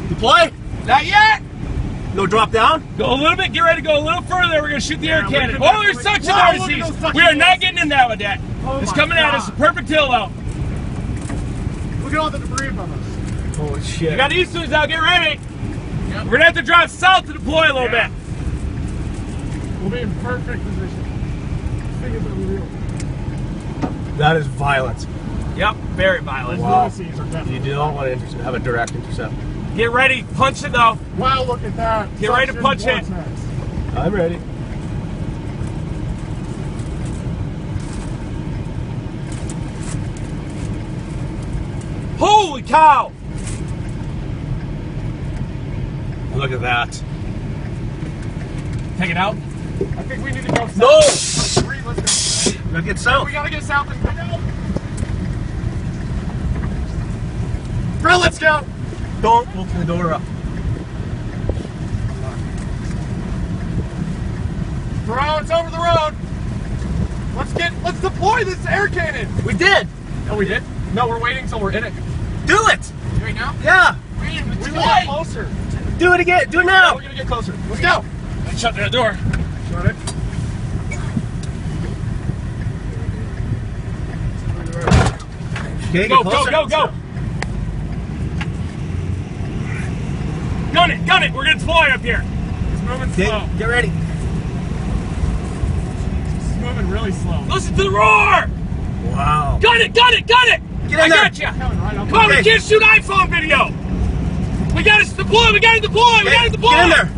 Deploy? Not yet. No drop down? Go a little bit. Get ready to go a little further. We're going to shoot the air cannon. look at Oh, there's that. suction Wow, RCs. look at those suction We are not bullets. getting in that with that. Oh It's my coming at us. God. Perfect hill out. Look at all the debris from us. Holy shit. We got Easterns out. Get ready. We're going to have to drive south to deploy a little bit. We'll be in perfect position. Think of it real. That is violent. Yep, very violent. Wow. Those Lunacies are definitely. You don't want to have a direct intercept. Get ready. Punch it though. Wow, look at that. Get ready to punch it. Vortex. I'm ready. Holy cow. Look at that. Take it out. I think we need to go south. No! Let's go. Look at south. We gotta get south and go. Bro, let's go. Don't open the door up. Bro, it's over the road. Let's deploy this air cannon. We did! Oh, we did? No, we're waiting till we're in it. Do it! Right now? Yeah! We want to get closer. Do it again! Do it now! We're gonna get closer. Let's go. Shut that door. Shut it. Okay, Go, get closer. go. Gun it. We're going to deploy up here. It's moving Okay, slow. get ready. It's moving really slow. Listen to the roar. Wow. Gun it. Get in I there. got you. Coming right up. Come on, Okay. we can't shoot iPhone video. We got to deploy. Okay, Get in there.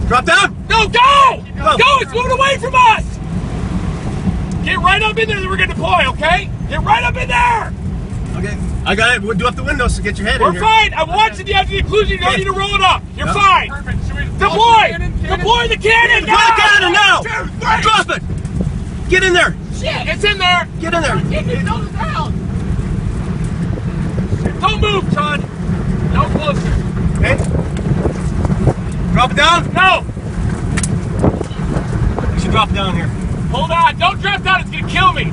Drop down. No, go. Go. Go. It's moving away from us. Get right up in there that we're going to deploy, okay? Get right up in there. Okay. I got it. We'll do up the windows to get your head in We're here. fine. I'm watching you after the inclusion. You don't Okay. need to roll it up. You're Yep. fine. Perfect. Should we Deploy. Cannon? Deploy the cannon. Drop the cannon now! 2, 3. Drop it! Get in there! Shit, it's in there. Get in there! Don't move, Todd. No closer. Okay. Drop it down. No. You should drop it down here. Hold on. Don't drop down. It's going to kill me.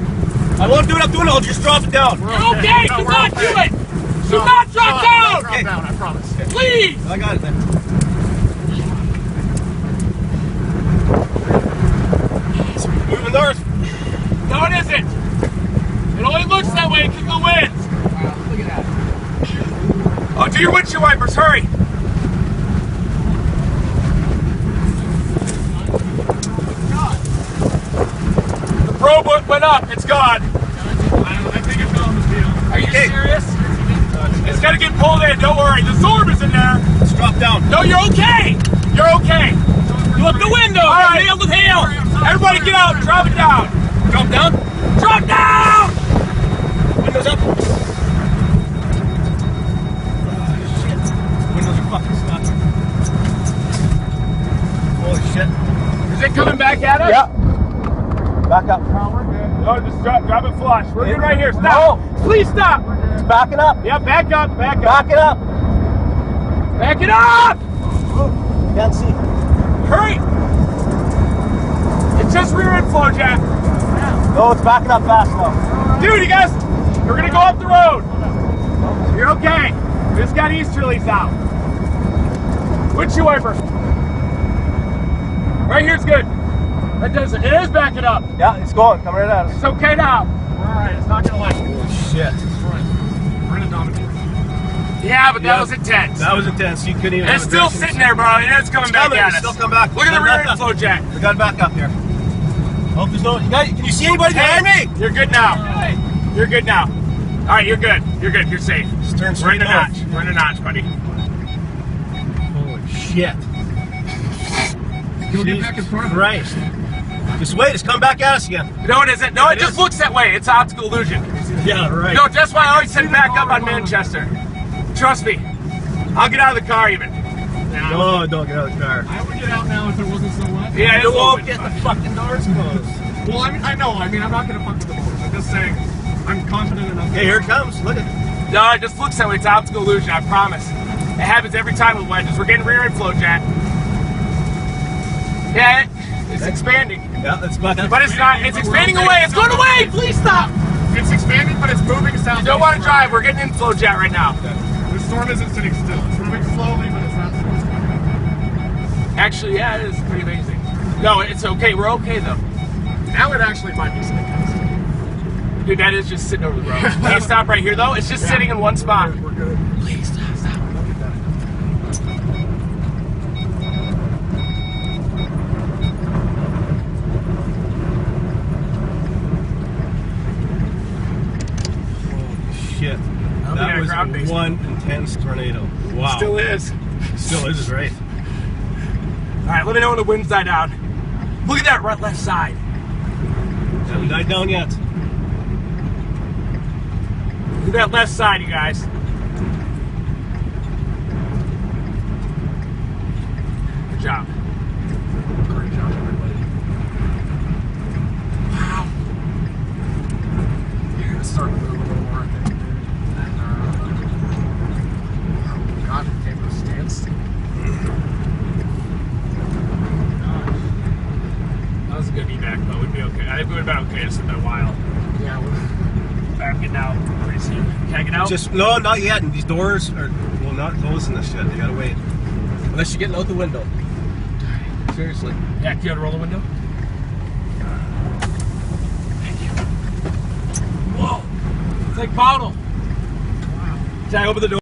I won't do it up the window. I'll just drop it down. You're okay. No, Do we're not okay. do it. Do not drop down. Drop down, I promise. Please. I got it then. It's moving north. No, it isn't. It only looks that way because of the winds. Look at that. Oh, do your windshield wipers. Hurry. The probe went up. It's gone. I think it fell on the field. Are you Okay. serious? It's got to get pulled in. Don't worry. The Zorb is in there. Let's drop down. No, you're okay. You're okay. Look the window. All right. Nailed with hail. Everybody get out. Drop it down. Drop down. Drop down. Windows up. Shit. Windows are fucking stuck. Holy shit. Is it coming back at us? Yeah. Back up. No, just drop it flush. We're good right here. Stop. Please stop. It's backing up. Yeah, back up. Back up. Back it up. Back it up. Can't see. Hurry. It's just rear end flow, Jack. No, it's backing up fast now. Dude, you guys, we're going to go up the road. You're okay. We just got easterlies out. Windshield wiper. Right here's good. That does it. It is backing up. Yeah, it's going. Come right at us. It's okay now. We're alright, it's not gonna like it. Holy shit. We're gonna dominate. Yeah, but that Yeah. was intense. That was intense. You couldn't even. It's have a still direction. sitting there, bro. And it's coming back coming. at It's us. still come back. Look at the Come rear back end up. flow, Jack. We got it back up here. Hope there's no. Can you see anybody behind me? You're good now. You're good now. All right, you're good. You're good. You're safe. Just turn We're in straight a north. notch. We're in a notch, buddy. Holy shit. You'll get back in front of it. Christ. Just wait. It's come back at us again. No, it isn't. No, Yeah, it it just is. looks that way. It's optical illusion. Yeah, right. No, that's why I always said back up on Manchester. Trust me. I'll get out of the car even. No, don't get out of the car. I would get out now if it wasn't so wet. Yeah, You it's won't open. get the fucking doors closed. Well, I know. I'm not gonna fuck with the motors. I'm just saying. I'm confident enough. Okay, here it comes. Look at it. No, it just looks that way. It's optical illusion, I promise. It happens every time with wedges. We're getting rear end flow, Jack. Yeah, it's expanding. Yeah, that's back up. But it's not. It's expanding away. It's going away. Please stop. It's expanding, but it's moving south. You don't want to drive. We're getting inflow jet right now. The storm isn't sitting still. It's moving slowly, but Actually, yeah, it is pretty amazing. No, it's okay. We're okay though. Now it actually might be steakhouse. Dude, that is just sitting over the road. Can you stop right here though? It's just sitting in one spot. We're good. Please stop. Shit. That was one intense tornado. Wow. Still is. Still is right. All right, let me know when the winds die down. Look at that right left side. Haven't died down yet. Look at that left side, you guys. Good job. Great job, everybody. Wow. You're gonna start to move a little more, I think, dude. And, oh God, it came to a standstill. That was a good evac, though. We'd be okay. I think we would have been okay. It's been a while. Yeah, I'm getting out pretty soon. Can I get out? Just no, not yet. And these doors are not closing this shit. You gotta wait. Unless you're getting out the window. Seriously. Yeah, can you roll the window? Thank you. Whoa. It's like bottle. Wow. Can I open the door?